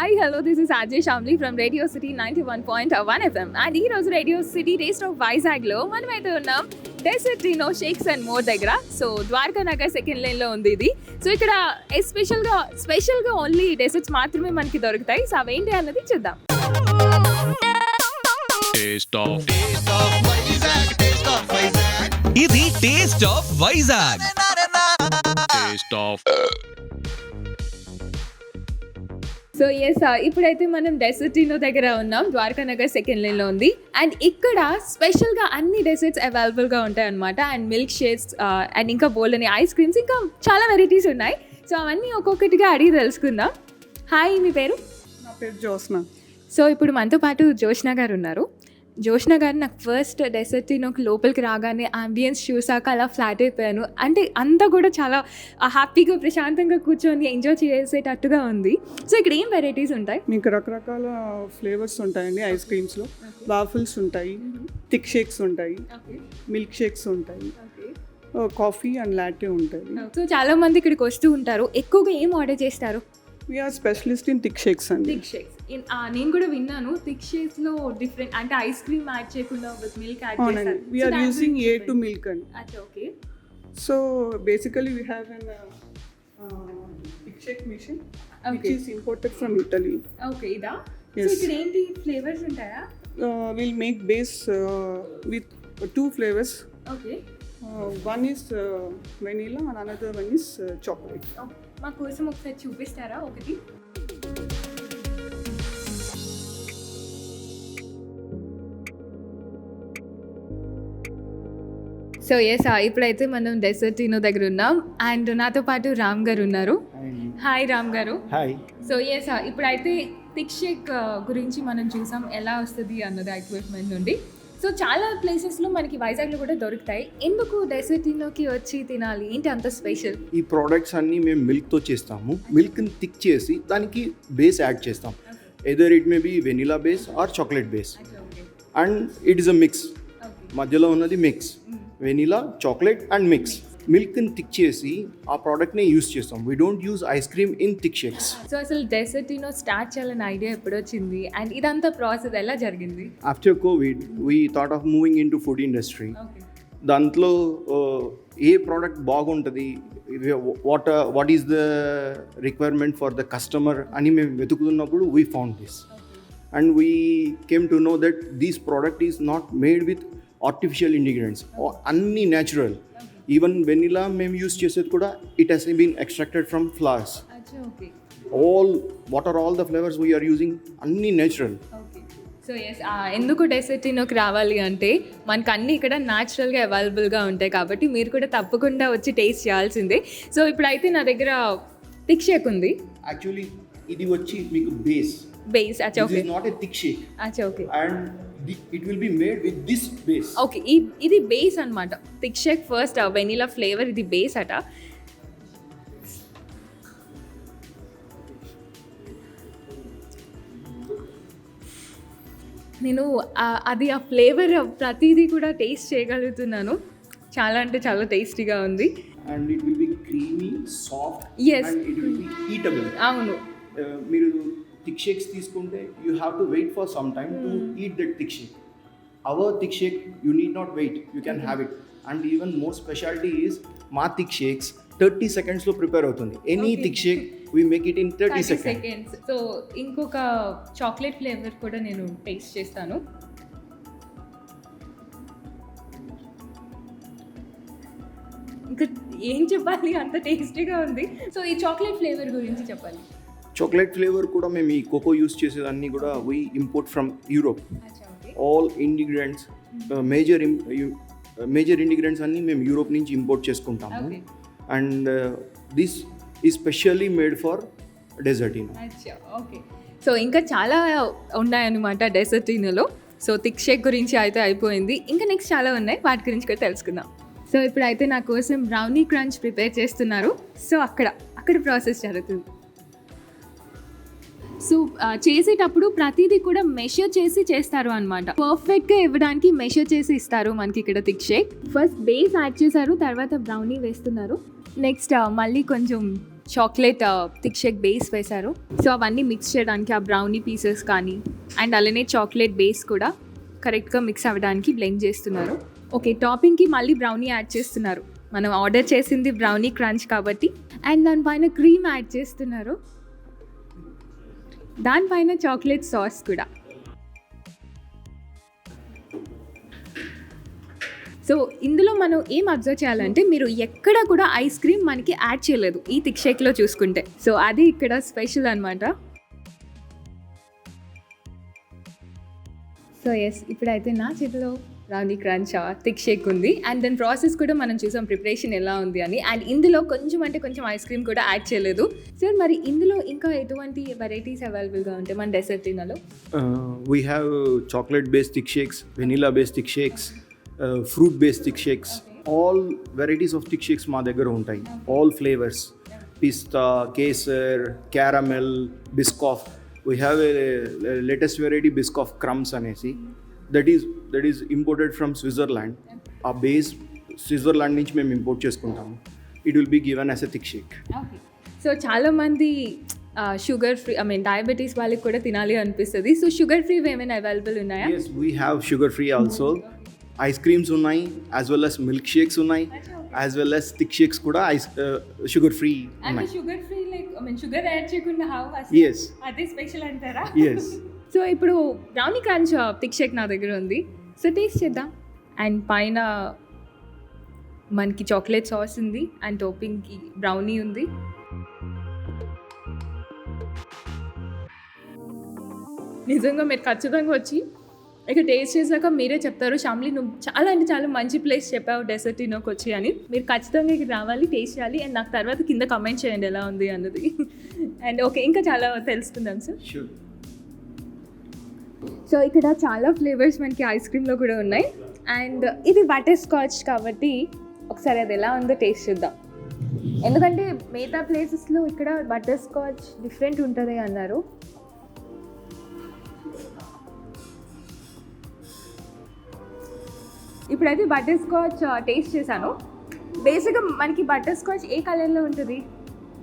Hi hello this is Ajay Shamili from radio city 91.1 FM and ఈ రోజు radio city taste of వైజాగ్లో మనమైతే ఉన్నాం డెసర్టినో షేక్స్ అండ్ మోర్ దగ్గర. సో ద్వారకా నగర్ సెకండ్ లైన్లో ఉంది ఇది. సో ఇక్కడ స్పెషల్గా ఓన్లీ డెసర్ట్స్ మాత్రమే మనకి దొరుకుతాయి. సో అవేంటి అన్నది చూద్దాం. ఇది taste of Vizag. So yes, ఇప్పుడైతే మనం డెసర్టినో దగ్గర ఉన్నాం. ద్వారకా నగర్ సెకండ్ లైన్లో ఉంది. అండ్ ఇక్కడ స్పెషల్గా అన్ని డెసర్ట్స్ అవైలబుల్గా ఉంటాయి అనమాట. అండ్ మిల్క్ షేక్స్ అండ్ ఇంకా బోల్డ్ అని ఐస్ క్రీమ్స్, ఇంకా చాలా వెరైటీస్ ఉన్నాయి. సో అవన్నీ ఒక్కొక్కటిగా అడిగి తెలుసుకుందాం. హాయ్, మీ పేరు? నా పేరు జ్యోత్స్న. సో ఇప్పుడు మనతో పాటు జోష్న గారు ఉన్నారు. జోష్న గారు, నాకు ఫస్ట్ డెసర్టినోకి లోపలికి రాగానే అంబియన్స్ చూసాక అలా ఫ్లాట్ అయిపోయాను. అంటే అంతా కూడా చాలా హ్యాపీగా ప్రశాంతంగా కూర్చొని ఎంజాయ్ చేసేటట్టుగా ఉంది. సో ఇక్కడ ఏం వెరైటీస్ ఉంటాయి? మీకు రకరకాల ఫ్లేవర్స్ ఉంటాయండి. ఐస్ క్రీమ్స్లో వాఫిల్స్ ఉంటాయి, థిక్ షేక్స్ ఉంటాయి, మిల్క్ షేక్స్ ఉంటాయి, కాఫీ అండ్ లాటే ఉంటాయి. సో చాలా మంది ఇక్కడికి వస్తూ ఉంటారు. ఎక్కువగా ఏం ఆర్డర్ చేస్తారు? We are specialist in thick shakes అండి. థిక్ షేక్స్ నేను కూడా విన్నాను. థిక్ షేక్స్ లో డిఫరెంట్ అంటే ఐస్ క్రీమ్ యాడ్ చేయకుండా విత్ మిల్క్ యాడ్ చేస్తారు. వీఆర్ యూజింగ్ A2 మిల్క్ అండి. Okay. So basically we have an thick shake machine which is imported from Italy. Okay, ఇదా? సో ఇక్కడ ఏంటి ఫ్లేవర్స్ ఉంటాయా? Will make base with 2 flavours. Okay. One is vanilla and another one is chocolate. మా కోసం ఒకసారి చూపిస్తారా ఒకటి? So yes, ఇప్పుడైతే మనం డెసర్టినో దగ్గర ఉన్నాం. అండ్ నాతో పాటు రామ్ గారు ఉన్నారు. హాయ్ రామ్ గారు. హాయ్. సో ఎస్, ఇప్పుడైతే థిక్ షేక్ గురించి మనం చూసాం ఎలా వస్తుంది అన్నది ఎక్విప్మెంట్ నుండి. సో చాలా ప్లేసెస్లో మనకి వైజాగ్లో కూడా దొరుకుతాయి. ఎందుకు డెసర్టినోకి వచ్చి తినాలి? ఏంటి అంత స్పెషల్? ఈ ప్రోడక్ట్స్ అన్నీ మేము మిల్క్తో చేస్తాము. మిల్క్ని థిక్ చేసి దానికి బేస్ యాడ్ చేస్తాం. Either it may be vanilla base or chocolate base. And it is a mix. మధ్యలో ఉన్నది mix, vanilla, chocolate and mix. మిల్క్ని థిక్ చేసి ఆ ప్రోడక్ట్ని యూస్ చేస్తాం. We don't use ice cream in thick shakes. So అసలు Dessertino start చేయాలని idea ఎప్పుడు వచ్చింది? అండ్ ఇదంతా ప్రాసెస్ ఎలా జరిగింది? After COVID we thought of moving in to food industry. దాంట్లో ఏ ప్రోడక్ట్ బాగుంటుంది, what is the requirement for the customer అని మేము వెతుకుతున్నప్పుడు we found this. And we came to know that this product is not made with artificial ingredients, అన్నీ natural. Even vanilla మేము use చేసేది కూడా it has been extracted from flowers. What are all the flavours we are using, అన్నీ natural. So yes, ఎందుకు డెసర్టినోకి రావాలి అంటే మనకు అన్నీ ఇక్కడ న్యాచురల్గా అవైలబుల్గా ఉంటాయి కాబట్టి మీరు కూడా తప్పకుండా వచ్చి టేస్ట్ చేయాల్సిందే. సో ఇప్పుడైతే నా దగ్గర థిక్ షేక్ ఉంది. యాక్చువల్లీ ఇది వచ్చి మీకు base. Okay. Not a thick shake. Okay. And it will be made with this base. Okay, ఇది బేస్ అన్నమాట. Thick shake first vanilla flavour, ఇది బేస్ అట. నేను అది ఆ ఫ్లేవర్ ప్రతిదీ కూడా టేస్ట్ చేయగలుగుతున్నాను. చాలా అంటే చాలా టేస్టీగా ఉంది. And it will be creamy, soft. Yes. And it will be eatable. అవును. మీరు థిక్ షేక్స్ తీసుకుంటే you have to wait for some time to eat that thick shake. Our thick shake you need not wait, you can have it. And even more speciality is మా thick shakes 30 seconds prepare అవుతుంది. Any thick shake we make it in 30 seconds. So ఇంకొక chocolate flavour కూడా నేను taste చేస్తాను. ఇంకా ఏం చెప్పాలి, అంత టేస్టీగా ఉంది. సో ఈ చాక్లెట్ ఫ్లేవర్ గురించి చెప్పాలి. చాక్లెట్ ఫ్లేవర్ కూడా మేము ఈ కోకో యూస్ చేసేదాన్ని కూడా we import from Europe. All ingredients, major ingredients అన్నీ మేము యూరోప్ నుంచి ఇంపోర్ట్ చేసుకుంటాము. అండ్ దిస్ ఈ specially made for Dessertino. Okay. So ఇంకా చాలా ఉన్నాయన్నమాట డెసర్టినోలో. సో థిక్ షేక్ గురించి అయితే అయిపోయింది. ఇంకా నెక్స్ట్ చాలా ఉన్నాయి, వాటి గురించి కూడా తెలుసుకుందాం. సో ఇప్పుడైతే నా కోసం బ్రౌనీ క్రంచ్ ప్రిపేర్ చేస్తున్నారు. సో అక్కడ ప్రాసెస్ జరుగుతుంది. సో చేసేటప్పుడు ప్రతిదీ కూడా మెషర్ చేసి చేస్తారు అనమాట. పర్ఫెక్ట్గా ఇవ్వడానికి మెషర్ చేసి ఇస్తారు మనకి ఇక్కడ thick shake. First base add చేశారు, తర్వాత బ్రౌనీ వేస్తున్నారు. నెక్స్ట్ మళ్ళీ కొంచెం చాక్లెట్ థిక్ షేక్ బేస్ వేశారు. సో అవన్నీ మిక్స్ చేయడానికి ఆ బ్రౌనీ పీసెస్ కానీ అండ్ అలానే చాక్లెట్ బేస్ కూడా కరెక్ట్గా మిక్స్ అవ్వడానికి బ్లెండ్ చేస్తున్నారు. ఓకే, టాపింగ్కి మళ్ళీ బ్రౌనీ యాడ్ చేస్తున్నారు. మనం ఆర్డర్ చేసింది బ్రౌనీ క్రంచ్ కాబట్టి. అండ్ దానిపైన క్రీమ్ యాడ్ చేస్తున్నారు, దానిపైన చాక్లెట్ సాస్ కూడా. సో ఇందులో మనం ఏం అబ్జర్వ్ చేయాలంటే మీరు ఎక్కడ కూడా ఐస్ క్రీమ్ మనకి యాడ్ చేయలేదు ఈ థిక్ షేక్లో చూసుకుంటే. సో అది ఇక్కడ స్పెషల్ అనమాట. సో ఎస్, ఇప్పుడైతే నా చేతిలో బ్రౌనీ క్రంచ్ థిక్ షేక్ ఉంది. అండ్ దాని ప్రాసెస్ కూడా మనం చూసాం, ప్రిపరేషన్ ఎలా ఉంది అని. అండ్ ఇందులో కొంచెం ఐస్ క్రీమ్ కూడా యాడ్ చేయలేదు. సార్ మరి ఇందులో ఇంకా ఎటువంటి వెరైటీస్ అవైలబుల్గా ఉంటాయి మన డెసర్టినాలో? We have chocolate based thick shakes, vanilla based thick shakes, fruit based thick shakes. All varieties of thick shakes మా దగ్గర ఉంటాయి. All flavors, pista, kesar, caramel, biscoff. We have a latest variety biscoff crumbs అనేసి that is imported from Switzerland. ఆ base Switzerland నుంచి మేము import చేసుకుంటాము. It will be given as a thick shake. Okay, so చాలామంది sugar free, diabetes వాళ్ళకి కూడా తినాలి అనిపిస్తుంది. సో షుగర్ ఫ్రీ ఏమైనా అవైలబుల్ ఉన్నాయా? Yes, we have sugar free also. Ice creams ఉన్నాయి, as well as milk shakes ఉన్నాయి, as well as thick shakes కూడా sugar free అంటే ఉన్నాయి. Sugar free like sugar add చేయకుండా హౌ? Yes. అదే special అంటారా? Yes. సో ఇప్పుడు బ్రౌనీ క్రంచ్ థిక్ షేక్ నా దగ్గర ఉంది. సో టేస్ట్ చేద్దాం. అండ్ పైన మనకి చాక్లెట్ సాస్ ఉంది అండ్ టాపింగ్కి బ్రౌనీ ఉంది. నిజంగా మీరు ఖచ్చితంగా వచ్చి ఇక టేస్ట్ చేశాక మీరే చెప్తారు, శ్యామ్లీ నువ్వు చాలా మంచి ప్లేస్ చెప్పావు డెసర్టినోకి వచ్చి అని. మీరు ఖచ్చితంగా ఇక్కడ రావాలి, టేస్ట్ చేయాలి. అండ్ నాకు తర్వాత కింద కమెంట్ చేయండి ఎలా ఉంది అన్నది. అండ్ ఓకే, ఇంకా చాలా తెలుసుకుందాం సార్. Sure. సో ఇక్కడ చాలా ఫ్లేవర్స్ మనకి ఐస్ క్రీమ్లో కూడా ఉన్నాయి. అండ్ ఇది బటర్ స్కాచ్ కాబట్టి ఒకసారి అది ఎలా ఉందో టేస్ట్ చూద్దాం. ఎందుకంటే మిగతా ప్లేసెస్లో ఇక్కడ బటర్ స్కాచ్ డిఫరెంట్ ఉంటుంది అన్నారు. ఇప్పుడైతే బటర్ స్కాచ్ టేస్ట్ చేశాను. బేసిక్గా మనకి బటర్ స్కాచ్ ఏ కలర్లో ఉంటుంది?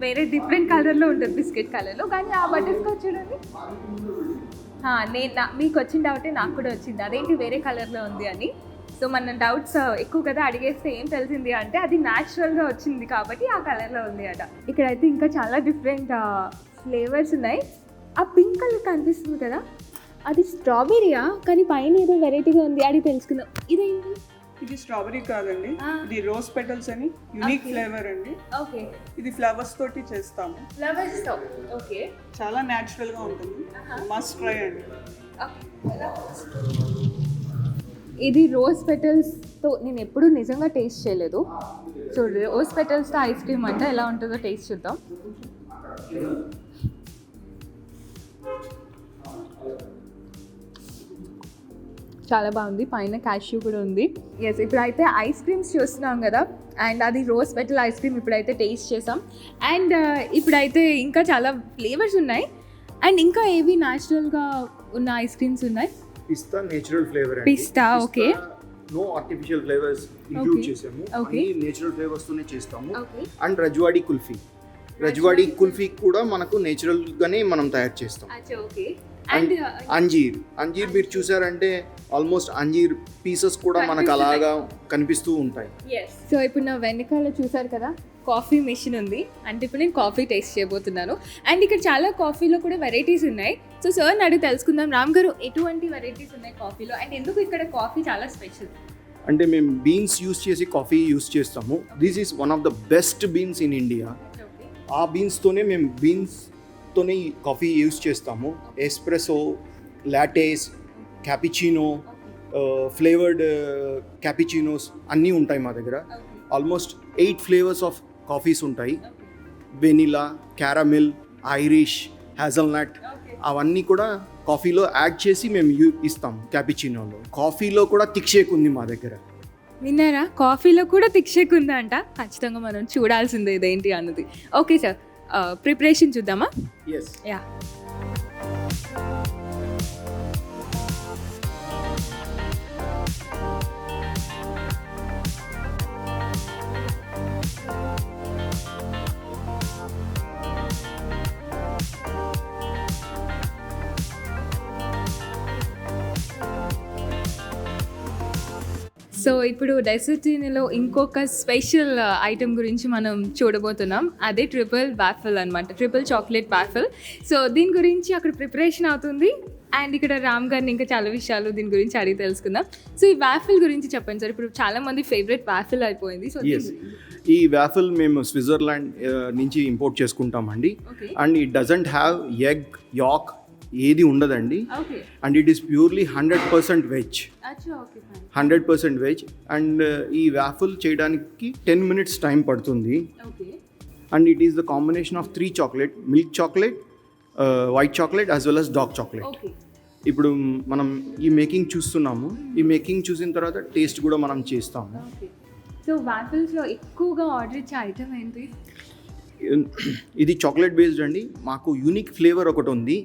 వేరే డిఫరెంట్ కలర్లో ఉంటుంది, బిస్కెట్ కలర్లో. కానీ ఆ బటర్ స్కాచ్ చూడండి, మీకు వచ్చిన డౌటే నాకు కూడా వచ్చింది, అదేంటి వేరే కలర్లో ఉంది అని. సో మన డౌట్స్ ఎక్కువ కదా, అడిగేస్తే ఏం తెలిసింది అంటే అది న్యాచురల్గా వచ్చింది కాబట్టి ఆ కలర్లో ఉంది అట. ఇక్కడైతే ఇంకా చాలా డిఫరెంట్ ఫ్లేవర్స్ ఉన్నాయి. ఆ పింక్ కలర్ కనిపిస్తుంది కదా, అది స్ట్రాబెరీయా, కానీ పైన ఏదో వెరైటీగా ఉంది, అది తెలుసుకుందాం. ఇదేంటి? ఇది స్ట్రాబెరీ కాదండి, ఇది రోజ్ పెటల్స్ అని యూనిక్ ఫ్లేవర్ అండి. ఓకే, ఇది ఫ్లవర్స్ తోటి చేస్తాము. ఫ్లవర్స్. ఓకే, చాలా న్యాచురల్ గా ఉంటుంది, మస్ట్ ట్రై అండి. ఇది రోజ్ పెటల్స్తో నేను ఎప్పుడూ నిజంగా టేస్ట్ చేయలేదు. సో రోజ్ పెటల్స్తో ఐస్ క్రీమ్ అంటే ఎలా ఉంటుందో టేస్ట్ చూద్దాం. చాలా బాగుంది, పైన క్యాష్యూ కూడా ఉంది. ఎస్, ఇప్పుడైతే ఐస్ క్రీమ్స్ చూస్తున్నాం కదా, అండ్ అది రోజ్ పెటల్ ఐస్ క్రీమ్ ఇప్పుడైతే టేస్ట్ చేసాం. అండ్ ఇప్పుడైతే ఇంకా చాలా ఫ్లేవర్స్ ఉన్నాయి. అండ్ ఇంకా ఏవి న్యాచురల్గా ఉన్న ఐస్ క్రీమ్స్ ఉన్నాయి? Pista natural flavour. Pista, okay. No artificial flavours include Okay. చేసాము. Okay. అన్ని నేచురల్ ఫ్లేవర్స్ తోనే చేస్తాము. Okay. అండ్ రజ్వాడి కుల్ఫీ. రజ్వాడి కుల్ఫీ కూడా మనకు నేచురల్ గానే మనం తయారు చేస్తాం. ఓకే. అండ్ అంజీర్ మీరు చూసారంటే ఆల్మోస్ట్ అంజీర్ పీసెస్ కూడా మనకు అలాగా కనిపిస్తూ ఉంటాయి. సో ఇప్పుడు నా వెనకాల చూసారు కదా, కాఫీ మెషిన్ ఉంది. అంటే ఇప్పుడు నేను కాఫీ టేస్ట్ చేయబోతున్నాను. అండ్ ఇక్కడ చాలా కాఫీలో కూడా వెరైటీస్ ఉన్నాయి. సో సార్ అడిగి తెలుసుకుందాం, రామ్ గారు ఎటువంటి వెరైటీస్ ఉన్నాయి కాఫీలో, అండ్ ఎందుకు ఇక్కడ కాఫీ చాలా స్పెషల్? అంటే మేము బీన్స్ యూస్ చేసి కాఫీ యూస్ చేస్తాము. This is one of the best beans in India. ఆ బీన్స్తోనే మేము బీన్స్తోనే కాఫీ యూస్ చేస్తాము. ఎస్ప్రెసో, లాటేస్, క్యాపిచినో, ఫ్లేవర్డ్ క్యాపిచినోస్ అన్నీ ఉంటాయి మా దగ్గర. ఆల్మోస్ట్ 8 ఫ్లేవర్స్ ఆఫ్ కాఫీస్ ఉంటాయి. వెనిలా, క్యారమిల్, ఐరిష్, హ్యాజల్నట్ అవన్నీ కూడా కాఫీలో యాడ్ చేసి మేము ఇస్తాం. క్యాపిచినోలో కాఫీలో కూడా థిక్ షేక్ ఉంది మా దగ్గర. విన్నారా, కాఫీలో కూడా థిక్ షేక్ ఉందా అంట. ఖచ్చితంగా మనం చూడాల్సిందే ఇదేంటి అన్నది. ఓకే సార్, ప్రిపరేషన్ చూద్దామా? ఎస్. యా. సో ఇప్పుడు డెసర్టినీలో ఇంకొక స్పెషల్ ఐటెం గురించి మనం చూడబోతున్నాం. అదే ట్రిపుల్ వాఫిల్ అనమాట, ట్రిపుల్ చాక్లెట్ వాఫిల్. సో దీని గురించి అక్కడ ప్రిపరేషన్ అవుతుంది అండ్ ఇక్కడ రామ్ గారిని ఇంకా చాలా విషయాలు దీని గురించి అడిగి తెలుసుకుందాం. సో ఈ వాఫిల్ గురించి చెప్పండి సార్. ఇప్పుడు చాలా మంది ఫేవరెట్ వాఫిల్ అయిపోయింది. సో ఎస్, ఈ వాఫిల్ మేము స్విట్జర్లాండ్ నుంచి ఇంపోర్ట్ చేసుకుంటామండి. And it doesn't have egg యాక్ ఏది ఉండదండి. And it is purely 100% veg, 100% veg. And ఈ వాఫిల్ చేయడానికి 10 minutes టైం పడుతుంది. And it is the combination of 3 chocolate, milk chocolate, white chocolate as well as dark chocolate. ఇప్పుడు మనం ఈ making చూస్తున్నాము. ఈ మేకింగ్ చూసిన తర్వాత టేస్ట్ కూడా మనం చేస్తాము. సో వాఫిల్స్లో ఎక్కువగా ఆర్డర్ ఇచ్చే ఐటమ్ ఏంటి? ఇది చాక్లెట్ బేస్డ్ అండి. మాకు యూనిక్ ఫ్లేవర్ ఒకటి ఉంది,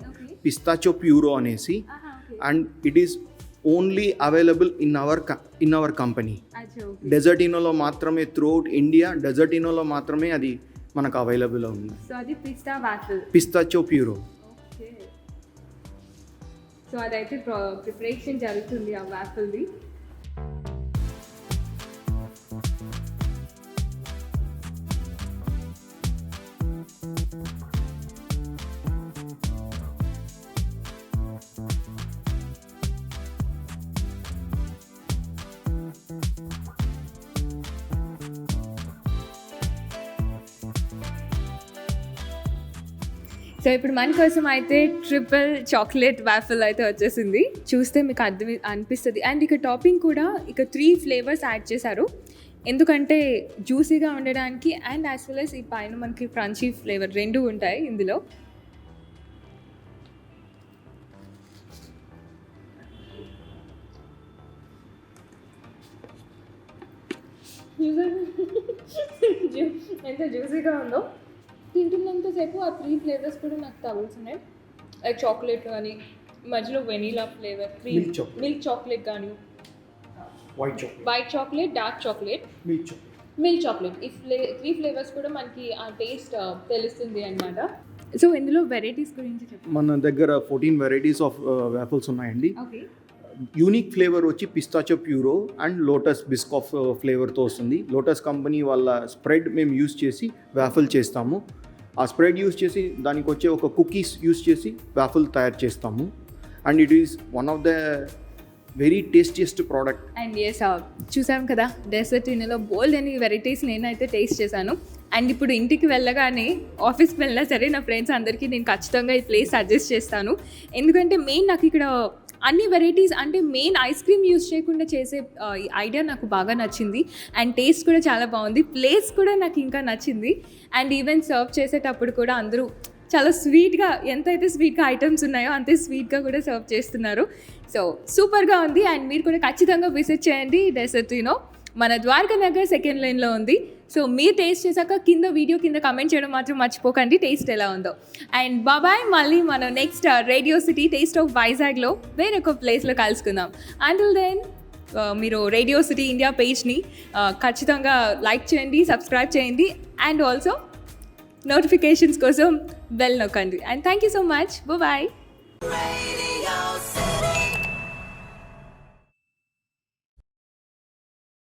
పిస్తాచో ప్యూరో అనేసి. And it is only available in our company. డెజర్టినోలో మాత్రమే, త్రూఅవుట్ ఇండియా డెజర్టినోలో మాత్రమే అది మనకు అవైలబుల్ ఉంది. సో అది పిస్తా వాఫిల్, పిస్తాచో ప్యూరో. సో అదైతే ప్రిపరేషన్ జరుగుతుంది ఆ వాఫిల్ది. సో ఇప్పుడు మన కోసం అయితే ట్రిపుల్ చాక్లెట్ వాఫిల్ అయితే వచ్చేసింది. చూస్తే మీకు అనిపిస్తుంది. అండ్ ఇక టాపింగ్ కూడా ఇక 3 ఫ్లేవర్స్ యాడ్ చేశారు, ఎందుకంటే జ్యూసీగా ఉండడానికి అండ్ యాజ్ వెల్ as ఈ పైన మనకి క్రంచీ ఫ్లేవర్ 2 ఉంటాయి ఇందులో. ఎంత జ్యూసీగా ఉందో, తింటున్నంతసేపు ఆ 3 ఫ్లేవర్స్ కూడా నాకు తగులుతున్నాయి. లైక్ చాక్లెట్ కానీ, మధ్యలో వెనీలా ఫ్లేవర్, మిల్క్ చాక్లెట్ కానీ, white chocolate, dark chocolate, milk chocolate, ఈ 3 ఫ్లేవర్స్ కూడా మనకి ఆ టేస్ట్ తెలుస్తుంది అన్నమాట. సో ఇందులో వెరైటీస్ గురించి చెప్పండి. మన దగ్గర 14 వెరైటీస్ ఆఫ్ వాఫిల్స్ ఉన్నాయండి. ఓకే. యూనిక్ ఫ్లేవర్ వచ్చి పిస్తాచో ప్యూరో అండ్ లోటస్ బిస్కాఫ్ ఫ్లేవర్తో వస్తుంది. లోటస్ కంపెనీ వాళ్ళ స్ప్రెడ్ మేము యూస్ చేసి వాఫిల్ చేస్తాము. ఆ స్ప్రెడ్ యూస్ చేసి దానికి వచ్చే ఒక కుకీస్ యూస్ చేసి వాఫిల్ తయారు చేస్తాము. And it is one of the very tastiest product. And yes, చూసాం కదా డెసర్టినీలో బోల్డ్ అని వెరైటీస్ నేనైతే టేస్ట్ చేశాను. అండ్ ఇప్పుడు ఇంటికి వెళ్ళగానే, ఆఫీస్కి వెళ్ళినా సరే నా ఫ్రెండ్స్ అందరికీ నేను ఖచ్చితంగా ఈ ప్లేస్ సజెస్ట్ చేస్తాను. ఎందుకంటే మెయిన్ నాకు ఇక్కడ అన్ని వెరైటీస్, అంటే మెయిన్ ఐస్ క్రీమ్ యూస్ చేయకుండా చేసే ఐడియా నాకు బాగా నచ్చింది. అండ్ టేస్ట్ కూడా చాలా బాగుంది, ప్లేస్ కూడా నాకు ఇంకా నచ్చింది. అండ్ ఈవెన్ సర్వ్ చేసేటప్పుడు కూడా అందరూ చాలా స్వీట్గా, ఎంతైతే స్వీట్గా ఐటమ్స్ ఉన్నాయో అంతే స్వీట్గా కూడా సర్వ్ చేస్తున్నారు. సో సూపర్గా ఉంది. అండ్ మీరు కూడా ఖచ్చితంగా విజిట్ చేయండి డెసర్టినో. మన ద్వారకా నగర్ 2nd లైన్లో ఉంది. సో మీరు టేస్ట్ చేశాక వీడియో కింద కమెంట్ చేయడం మాత్రం మర్చిపోకండి టేస్ట్ ఎలా ఉందో. అండ్ బాబాయ్, మళ్ళీ మనం next radio city taste of వైజాగ్లో వేరొక ప్లేస్లో కలుసుకుందాం. అంటిల్ దెన్ మీరు రేడియో సిటీ ఇండియా పేజ్ని ఖచ్చితంగా లైక్ చేయండి, సబ్స్క్రైబ్ చేయండి అండ్ ఆల్సో నోటిఫికేషన్స్ కోసం బెల్ నొక్కండి. And thank you so much. Bye.